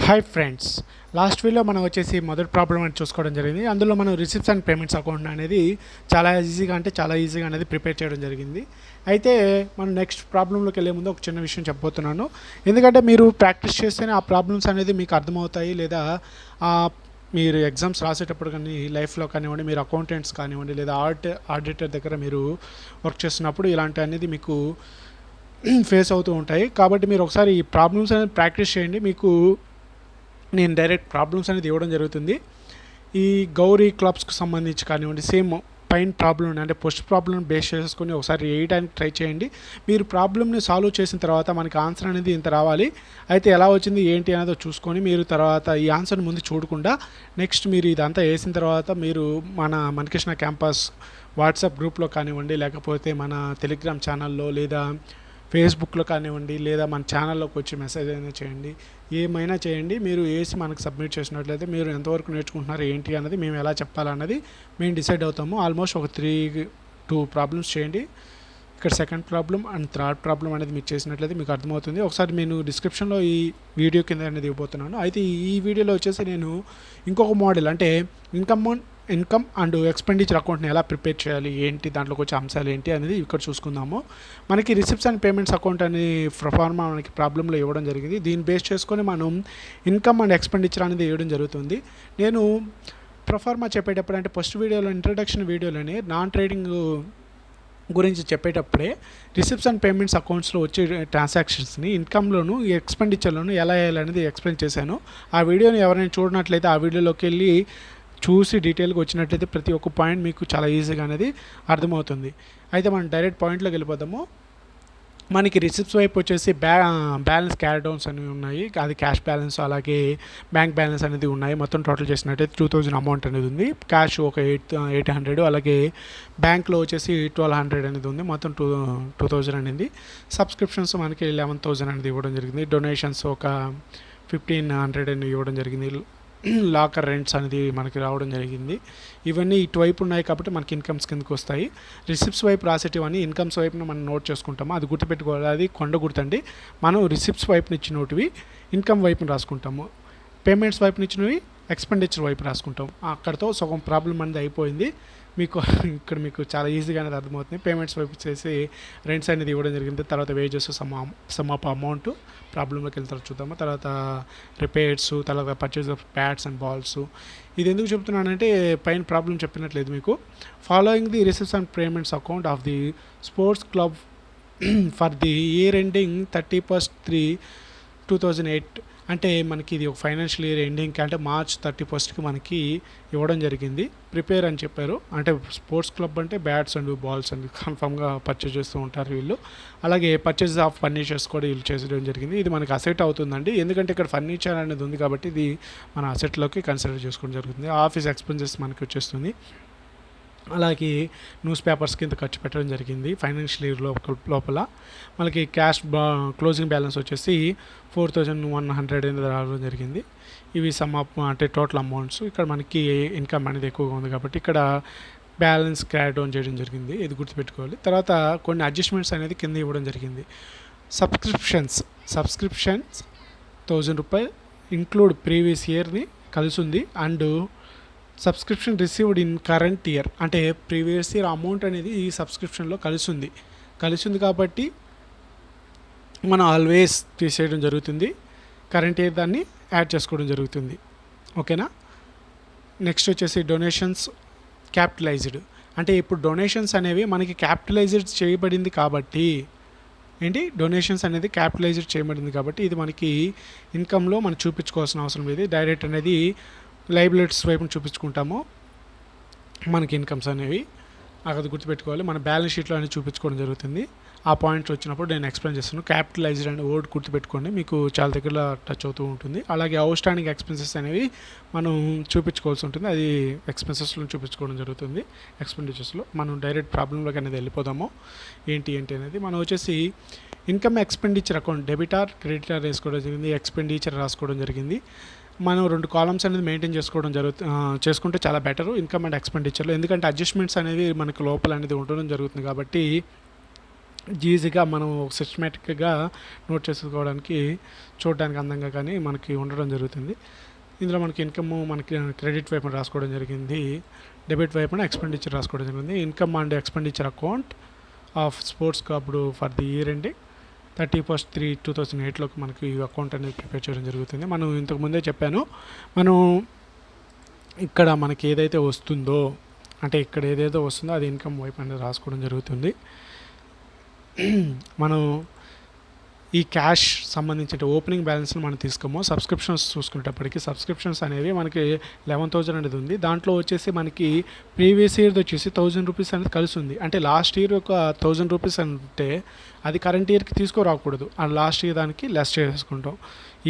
Hi friends, last వీడియోలో మనం వచ్చేసి మొదటి ప్రాబ్లం అని చూసుకోవడం జరిగింది. అందులో మనం రిసిప్ట్స్ అండ్ పేమెంట్స్ అకౌంట్ అనేది చాలా ఈజీగా అనేది ప్రిపేర్ చేయడం జరిగింది. అయితే మనం నెక్స్ట్ ప్రాబ్లంలోకి వెళ్ళే ముందు ఒక చిన్న విషయం చెప్పబోతున్నాను. ఎందుకంటే మీరు ప్రాక్టీస్ చేస్తేనే ఆ ప్రాబ్లమ్స్ అనేది మీకు అర్థమవుతాయి, లేదా మీరు ఎగ్జామ్స్ రాసేటప్పుడు కానీ లైఫ్లో కానివ్వండి, మీరు అకౌంటెంట్స్ కానివ్వండి, లేదా ఆడిటర్ దగ్గర మీరు వర్క్ చేస్తున్నప్పుడు ఇలాంటి అనేది మీకు ఫేస్ అవుతూ ఉంటాయి. కాబట్టి మీరు ఒకసారి ఈ ప్రాబ్లమ్స్ అనేది ప్రాక్టీస్ చేయండి. మీకు నేను డైరెక్ట్ ప్రాబ్లమ్స్ అనేది ఇవ్వడం జరుగుతుంది. ఈ గౌరీ క్లబ్స్కి సంబంధించి కానివ్వండి, సేమ్ పైన ప్రాబ్లం అంటే ఫస్ట్ ప్రాబ్లం బేస్ చేసుకొని ఒకసారి వేయడానికి ట్రై చేయండి. మీరు ప్రాబ్లమ్ని సాల్వ్ చేసిన తర్వాత మనకి ఆన్సర్ అనేది ఇంత రావాలి, అయితే ఎలా వచ్చింది ఏంటి అనేది చూసుకొని మీరు తర్వాత ఈ ఆన్సర్ని ముందు చూడకుండా నెక్స్ట్ మీరు ఇదంతా వేసిన తర్వాత మీరు మన మనకృష్ణ క్యాంపస్ వాట్సాప్ గ్రూప్లో కానివ్వండి, లేకపోతే మన టెలిగ్రామ్ ఛానల్లో, లేదా ఫేస్బుక్లో కానివ్వండి, లేదా మన ఛానల్లోకి వచ్చి మెసేజ్ అయినా చేయండి, ఏమైనా చేయండి. మీరు వేసి మనకు సబ్మిట్ చేసినట్లయితే మీరు ఎంతవరకు నేర్చుకుంటున్నారు ఏంటి అన్నది మేము ఎలా చెప్పాలన్నది మేము డిసైడ్ అవుతాము. ఆల్మోస్ట్ ఒక 2 ప్రాబ్లమ్స్ చేయండి. ఇక్కడ second problem and third problem అనేది మీరు చేసినట్లయితే మీకు అర్థమవుతుంది. ఒకసారి నేను డిస్క్రిప్షన్లో ఈ వీడియో కింద అనేది ఇవ్వబోతున్నాను. అయితే ఈ వీడియోలో వచ్చేసి నేను ఇంకొక మోడల్ అంటే ఇన్కమ్ అండ్ ఎక్స్పెండిచర్ అకౌంట్ని ఎలా ప్రిపేర్ చేయాలి ఏంటి, దాంట్లోకి వచ్చే అంశాలు ఏంటి అనేది ఇక్కడ చూసుకుందాము. మనకి రిసిప్ట్స్ అండ్ పేమెంట్స్ అకౌంట్ అని ప్రొఫార్మా మనకి ప్రాబ్లంలో ఇవ్వడం జరిగింది. దీన్ని బేస్ చేసుకొని మనం ఇన్కమ్ అండ్ ఎక్స్పెండిచర్ అనేది ఇవ్వడం జరుగుతుంది. నేను ప్రొఫార్మా చెప్పేటప్పుడు అంటే ఫస్ట్ వీడియోలో ఇంట్రడక్షన్ వీడియోలోనే నాన్ ట్రేడింగ్ గురించి చెప్పేటప్పుడే రిసిప్ట్స్ అండ్ పేమెంట్స్ అకౌంట్స్లో వచ్చే ట్రాన్సాక్షన్స్ని ఇన్కమ్లోను ఎక్స్పెండిచర్లోను ఎలా వేయాలనేది ఎక్స్ప్లెయిన్ చేశాను. ఆ వీడియోని ఎవరైనా చూడనట్లయితే ఆ వీడియోలోకి వెళ్ళి చూసి డీటెయిల్గా వచ్చినట్లయితే ప్రతి ఒక్క పాయింట్ మీకు చాలా ఈజీగా అనేది అర్థమవుతుంది. అయితే మనం డైరెక్ట్ పాయింట్లోకి వెళ్ళిపోతాము. మనకి రిసిప్ట్స్ వైపు వచ్చేసి బ్యాలెన్స్ క్యారీ డౌన్స్ అనేవి ఉన్నాయి, అది క్యాష్ బ్యాలెన్స్ అలాగే బ్యాంక్ బ్యాలెన్స్ అనేది ఉన్నాయి. మొత్తం టోటల్ చేసినట్టయితే 2000 అమౌంట్ అనేది ఉంది. క్యాష్ ఒక 800, అలాగే బ్యాంక్లో వచ్చేసి 1200 అనేది ఉంది. మొత్తం 2000 అనేది. సబ్స్క్రిప్షన్స్ మనకి 11,000 అనేది ఇవ్వడం జరిగింది. డొనేషన్స్ ఒక 1500 అని ఇవ్వడం జరిగింది. లాకర్ రెంట్స్ అనేది మనకి రావడం జరిగింది. ఇవన్నీ ఇటువైపు ఉన్నాయి కాబట్టి మనకి ఇన్కమ్స్ కిందకి వస్తాయి. రిసిప్ట్స్ వైపు రాసేటివన్నీ ఇన్కమ్స్ వైపున మనం నోట్ చేసుకుంటాము. అది గుర్తుపెట్టుకోవాలి, అది కొండ గుర్తండి. మనం రిసిప్ట్స్ వైపున ఇచ్చినవి ఇన్కమ్ వైపున రాసుకుంటాము, పేమెంట్స్ వైపున ఇచ్చినవి ఎక్స్పెండిచర్ వైపు రాసుకుంటాం. అక్కడితో సగం ప్రాబ్లం అనేది అయిపోయింది. ఇక్కడ మీకు చాలా ఈజీగా అనేది అర్థమవుతుంది. పేమెంట్స్ వైపు చేసి రెంట్స్ అనేది ఇవ్వడం జరిగింది. తర్వాత వేజెస్ సమ్ ఆఫ్ అమౌంట్ ప్రాబ్లంలోకి వెళ్తారు చూద్దాము. తర్వాత రిపేర్స్, తర్వాత purchase of pods and balls. ఇది ఎందుకు చెప్తున్నానంటే పైన ప్రాబ్లం చెప్పినట్లేదు మీకు. Following the receipts and payments account of the sports club for the year ending 31/3/2008 అంటే మనకి ఇది ఒక ఫైనాన్షియల్ ఇయర్ ఎండింగ్కి అంటే March 31st మనకి ఇవ్వడం జరిగింది. ప్రిపేర్ అని చెప్పారు. అంటే స్పోర్ట్స్ క్లబ్ అంటే బ్యాట్స్ అండ్ బాల్స్ అండ్ కన్ఫామ్గా పర్చేజ్ చేస్తూ ఉంటారు వీళ్ళు. అలాగే పర్చేజ్ ఆఫ్ ఫర్నిచర్స్ కూడా వీళ్ళు చేసేయడం జరిగింది. ఇది మనకి అసెట్ అవుతుందండి, ఎందుకంటే ఇక్కడ ఫర్నిచర్ అనేది ఉంది కాబట్టి ఇది మన అసెట్లోకి కన్సిడర్ చేసుకోవడం జరుగుతుంది. ఆఫీస్ ఎక్స్పెన్సెస్ మనకి వచ్చేస్తుంది. అలాగే న్యూస్ పేపర్స్ కింద ఖర్చు పెట్టడం జరిగింది ఫైనాన్షియల్ ఇయర్ లోపల. మనకి క్యాష్ క్లోజింగ్ బ్యాలెన్స్ వచ్చేసి 4100 అనేది రావడం జరిగింది. ఇవి అంటే టోటల్ అమౌంట్స్. ఇక్కడ మనకి ఇన్కమ్ అనేది ఎక్కువగా ఉంది కాబట్టి ఇక్కడ బ్యాలెన్స్ క్యారీ డౌన్ చేయడం జరిగింది, ఇది గుర్తుపెట్టుకోవాలి. తర్వాత కొన్ని అడ్జస్ట్మెంట్స్ అనేది కింద ఇవ్వడం జరిగింది. సబ్స్క్రిప్షన్స్ 1000 రూపాయలు ఇంక్లూడ్ ప్రీవియస్ ఇయర్ని కలిసి ఉంది. And subscription received in current year అంటే ప్రీవియస్ ఇయర్ అమౌంట్ అనేది ఈ సబ్స్క్రిప్షన్లో కలిసి ఉంది కాబట్టి మనం ఆల్వేస్ తీసేయడం జరుగుతుంది. కరెంట్ ఇయర్ దాన్ని యాడ్ చేసుకోవడం జరుగుతుంది. ఓకేనా. నెక్స్ట్ వచ్చేసి డొనేషన్స్ క్యాపిటలైజ్డ్ అంటే ఇప్పుడు డొనేషన్స్ అనేవి మనకి క్యాపిటలైజ్డ్ చేయబడింది కాబట్టి డొనేషన్స్ అనేది క్యాపిటలైజ్డ్ చేయబడింది కాబట్టి ఇది మనకి ఇన్కంలో మనం చూపించుకోవాల్సిన అవసరం లేదు. డైరెక్ట్ అనేది లైబిలిటీస్ వైపుని చూపించుకుంటాము మనకి ఇన్కమ్స్ అనేవి. అది గుర్తుపెట్టుకోవాలి. మన బ్యాలెన్స్ షీట్లో అనేది చూపించుకోవడం జరుగుతుంది. ఆ పాయింట్స్ వచ్చినప్పుడు నేను ఎక్స్ప్లెయిన్ చేస్తాను. క్యాపిటలైజ్డ్ అనే వర్డ్ గుర్తుపెట్టుకోండి, మీకు చాలా దగ్గర టచ్ అవుతూ ఉంటుంది. అలాగే అవుట్ స్టాండింగ్ ఎక్స్పెన్సెస్ అనేవి మనం చూపించుకోవాల్సి ఉంటుంది, అది ఎక్స్పెన్సెస్లో చూపించుకోవడం జరుగుతుంది. ఎక్స్పెండిచర్స్లో మనం డైరెక్ట్ ప్రాబ్లంలోకి అనేది వెళ్ళిపోదాము. ఏంటి అనేది మనం వచ్చేసి ఇన్కమ్ ఎక్స్పెండిచర్ అకౌంట్ డెబిటార్ క్రెడిటార్ వేసుకోవడం జరిగింది, ఎక్స్పెండిచర్ రాసుకోవడం జరిగింది. మనం 2 కాలమ్స్ అనేది మెయింటైన్ చేసుకుంటే చాలా బెటరు ఇన్కమ్ అండ్ ఎక్స్పెండిచర్లో, ఎందుకంటే అడ్జస్ట్మెంట్స్ అనేవి మనకు లోపల అనేది ఉండడం జరుగుతుంది కాబట్టి ఈజీగా మనం సిస్టమేటిక్గా నోట్ చేసుకోవడానికి చూడడానికి అందంగా కానీ మనకి ఉండడం జరుగుతుంది. ఇందులో మనకి ఇన్కమ్ మనకి క్రెడిట్ వైపున రాసుకోవడం జరిగింది, డెబిట్ వైపున ఎక్స్పెండిచర్ రాసుకోవడం జరిగింది. Income and expenditure account of sports అప్పుడు ఫర్ ది ఇయర్ ఎండింగ్ 31/3/2008 మనకి ఈ అకౌంట్ అనేది ప్రిపేర్ చేయడం జరుగుతుంది. మనం ఇంతకుముందే చెప్పాను, మనం ఇక్కడ మనకి ఏదైతే వస్తుందో అంటే ఇక్కడ ఏదైతే వస్తుందో అది ఇన్కమ్ వైపు అనేది రాసుకోవడం జరుగుతుంది. మనం ఈ క్యాష్ సంబంధించిన ఓపెనింగ్ బ్యాలెన్స్ని మనం తీసుకోము. సబ్స్క్రిప్షన్స్ చూసుకునేటప్పటికి సబ్స్క్రిప్షన్స్ అనేవి మనకి 11,000 అనేది ఉంది. దాంట్లో వచ్చేసి మనకి ప్రీవియస్ ఇయర్ది వచ్చేసి 1,000 రూపీస్ అనేది కలిసి ఉంది. అంటే లాస్ట్ ఇయర్ ఒక 1,000 రూపీస్ అంటే అది కరెంట్ ఇయర్కి తీసుకురాకూడదు, ఆ లాస్ట్ ఇయర్ దానికి లెస్ చేసుకుంటాం.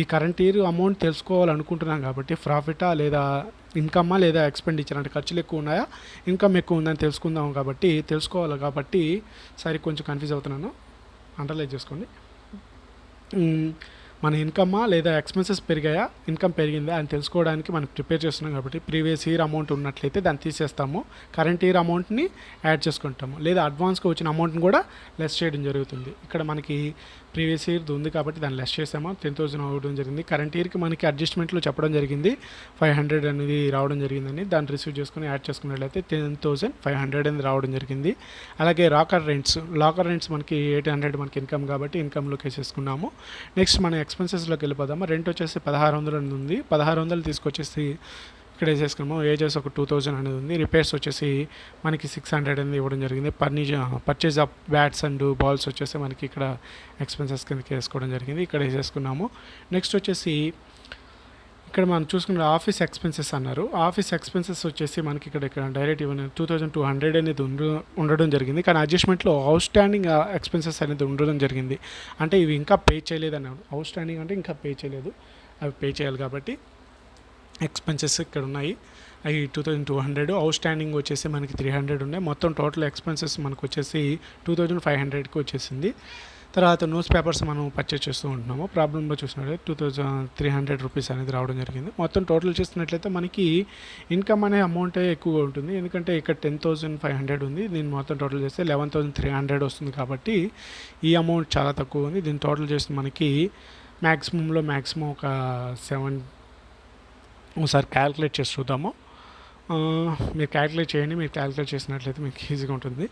ఈ కరెంట్ ఇయర్ అమౌంట్ తెలుసుకోవాలనుకుంటున్నాం కాబట్టి ప్రాఫిటా లేదా ఇన్కమ్మా లేదా ఎక్స్పెండిచర్ అంటే ఖర్చులు ఎక్కువ ఉన్నాయా ఇన్కమ్ ఎక్కువ ఉందని తెలుసుకుందాం కాబట్టి తెలుసుకోవాలి కాబట్టి సరే కొంచెం కన్ఫ్యూజ్ అవుతున్నాను, అండర్లైన్ చేసుకోండి. మన ఇన్కమ్మా లేదా ఎక్స్పెన్సెస్ పెరిగాయా ఇన్కమ్ పెరిగిందా అని తెలుసుకోవడానికి మనం ప్రిపేర్ చేస్తున్నాం కాబట్టి ప్రీవియస్ ఇయర్ అమౌంట్ ఉన్నట్లయితే దాన్ని తీసేస్తాము, కరెంట్ ఇయర్ అమౌంట్ని యాడ్ చేసుకుంటాము, లేదా అడ్వాన్స్గా వచ్చిన అమౌంట్ని కూడా లెస్ చేయడం జరుగుతుంది. ఇక్కడ మనకి ప్రీవియస్ ఇయర్ది ఉంది కాబట్టి దాన్ని లెస్ చేసాము, 10,000 అవ్వడం జరిగింది. కరెంట్ ఇయర్కి మనకి అడ్జస్ట్మెంట్లో చెప్పడం జరిగింది 500 అనేది రావడం జరిగిందని, దాన్ని రిసీవ్ చేసుకుని యాడ్ చేసుకున్నట్లయితే 10,500 అనేది రావడం జరిగింది. అలాగే లాకర్ రెంట్స్ మనకి 800 మనకి ఇన్కమ్ కాబట్టి ఇన్కమ్లోకి వేసేసుకున్నాము. నెక్స్ట్ మన ఎక్స్పెన్సెస్లోకి వెళ్ళిపోదాము. రెంట్ వచ్చేసి 1,600 అనేది ఉంది, 1,600 తీసుకొచ్చేసి ఇక్కడ వేసేసుకున్నాము. ఏజెస్ ఒక 2,000 అనేది ఉంది. రిపేర్స్ వచ్చేసి మనకి 600 అనేది ఇవ్వడం జరిగింది. Purchase of bats and balls వచ్చేసి మనకి ఇక్కడ ఎక్స్పెన్సెస్ కిందకి వేసుకోవడం జరిగింది, ఇక్కడ వేసేసుకున్నాము. నెక్స్ట్ వచ్చేసి ఇక్కడ మనం చూసుకున్న ఆఫీస్ ఎక్స్పెన్సెస్ అన్నారు. ఆఫీస్ ఎక్స్పెన్సెస్ వచ్చేసి మనకి ఇక్కడ డైరెక్ట్ ఇవ్వని 2,200 అనేది ఉండడం జరిగింది. కానీ అడ్జస్ట్మెంట్లో అవుట్ స్టాండింగ్ ఎక్స్పెన్సెస్ అనేది ఉండడం జరిగింది. అంటే ఇవి ఇంకా పే చేయలేదు అన్నాడు. అవుట్ స్టాండింగ్ అంటే ఇంకా పే చేయలేదు, అవి పే చేయాలి కాబట్టి ఎక్స్పెన్సెస్ ఇక్కడ ఉన్నాయి. అవి 2,200. అవుట్ స్టాండింగ్ వచ్చేసి మనకి 300 ఉన్నాయి. మొత్తం టోటల్ ఎక్స్పెన్సెస్ మనకు వచ్చేసి 2,500కి వచ్చేసింది. తర్వాత న్యూస్ పేపర్స్ మనం పర్చేస్ చేస్తూ ఉంటున్నాము. ప్రాబ్లంలో చూసినట్లయితే 2,300 రూపీస్ అనేది రావడం జరిగింది. మొత్తం టోటల్ చేస్తున్నట్లయితే మనకి ఇన్కమ్ అనే అమౌంటే ఎక్కువగా ఉంటుంది, ఎందుకంటే ఇక్కడ 10,500 ఉంది, దీన్ని మొత్తం టోటల్ చేస్తే 11,300 వస్తుంది కాబట్టి ఈ అమౌంట్ చాలా తక్కువ ఉంది. దీన్ని టోటల్ చేస్తే మనకి మ్యాక్సిమం ఒక 7 ఒకసారి క్యాలిక్యులేట్ చేసి చూద్దాము. మీరు క్యాలిక్యులేట్ చేయండి, మీరు క్యాలిక్యులేట్ చేసినట్లయితే మీకు ఈజీగా ఉంటుంది.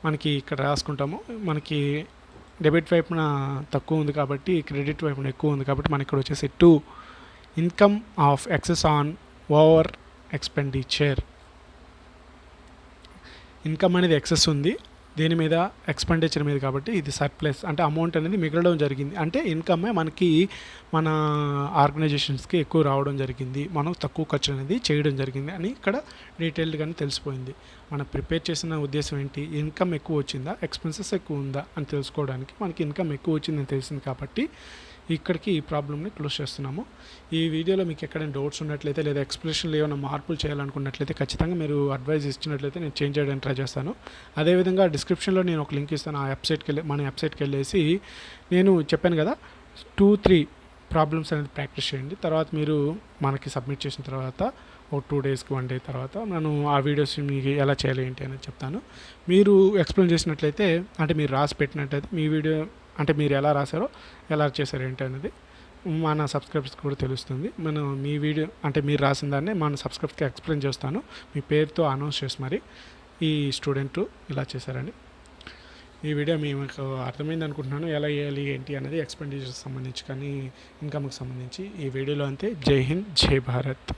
మనకి ఇక్కడ రాసుకుంటాము, మనకి డెబిట్ వైపున తక్కువ ఉంది కాబట్టి క్రెడిట్ వైపున ఎక్కువ ఉంది కాబట్టి మనకి ఇక్కడ వచ్చేసి 2 income of excess on over expenditure. Income అనేది ఎక్సెస్ ఉంది దేని మీద, ఎక్స్పెండిచర్ మీద, కాబట్టి ఇది సర్ప్లస్ అంటే అమౌంట్ అనేది మిగలడం జరిగింది. అంటే ఇన్కమే మనకి మన ఆర్గనైజేషన్స్కి ఎక్కువ రావడం జరిగింది, మనం తక్కువ ఖర్చు అనేది చేయడం జరిగింది అని ఇక్కడ డీటెయిల్డ్గానే తెలిసిపోయింది. మనం ప్రిపేర్ చేసిన ఉద్దేశం ఏంటి, ఇన్కమ్ ఎక్కువ వచ్చిందా ఎక్స్పెన్సెస్ ఎక్కువ ఉందా అని తెలుసుకోవడానికి. మనకి ఇన్కమ్ ఎక్కువ వచ్చిందని తెలిసింది కాబట్టి ఇక్కడికి ఈ ప్రాబ్లమ్ని క్లోజ్ చేస్తున్నాము. ఈ వీడియోలో మీకు ఎక్కడైనా డౌట్స్ ఉన్నట్లయితే లేదా ఎక్స్ప్లెనేషన్లో ఏమైనా మార్పులు చేయాలనుకున్నట్లయితే ఖచ్చితంగా మీరు అడ్వైజ్ ఇచ్చినట్లయితే నేను చేంజ్ చేయడానికి ట్రై చేస్తాను. అదేవిధంగా డిస్క్రిప్షన్లో నేను ఒక లింక్ ఇస్తాను, ఆ మన వెబ్సైట్కి వెళ్ళేసి నేను చెప్పాను కదా 2-3 ప్రాబ్లమ్స్ అనేది ప్రాక్టీస్ చేయండి. తర్వాత మీరు మనకి సబ్మిట్ చేసిన తర్వాత ఒక 2 డేస్కి 1 డే తర్వాత నేను ఆ వీడియోస్ మీకు ఎలా చేయాలి ఏంటి అనేది చెప్తాను. మీరు ఎక్స్ప్లెయిన్ చేసినట్లయితే అంటే మీరు రాసి పెట్టినట్లయితే మీ వీడియో అంటే మీరు ఎలా రాశారో ఎలా చేశారు ఏంటి అనేది మన సబ్స్క్రైబర్స్కి కూడా తెలుస్తుంది. మనం మీ వీడియో అంటే మీరు రాసిన దాన్ని మన సబ్స్క్రైబర్స్కి ఎక్స్ప్లెయిన్ చేస్తాను, మీ పేరుతో అనౌన్స్ చేసి మరి ఈ స్టూడెంట్ ఇలా చేశారని. ఈ వీడియో మీకు అర్థమైంది అనుకుంటున్నాను, ఎలా చేయాలి ఏంటి అనేది ఎక్స్పెండిచర్కి సంబంధించి కానీ ఇన్కమ్కి సంబంధించి ఈ వీడియోలో అంతే. జై హింద్, జై భారత్.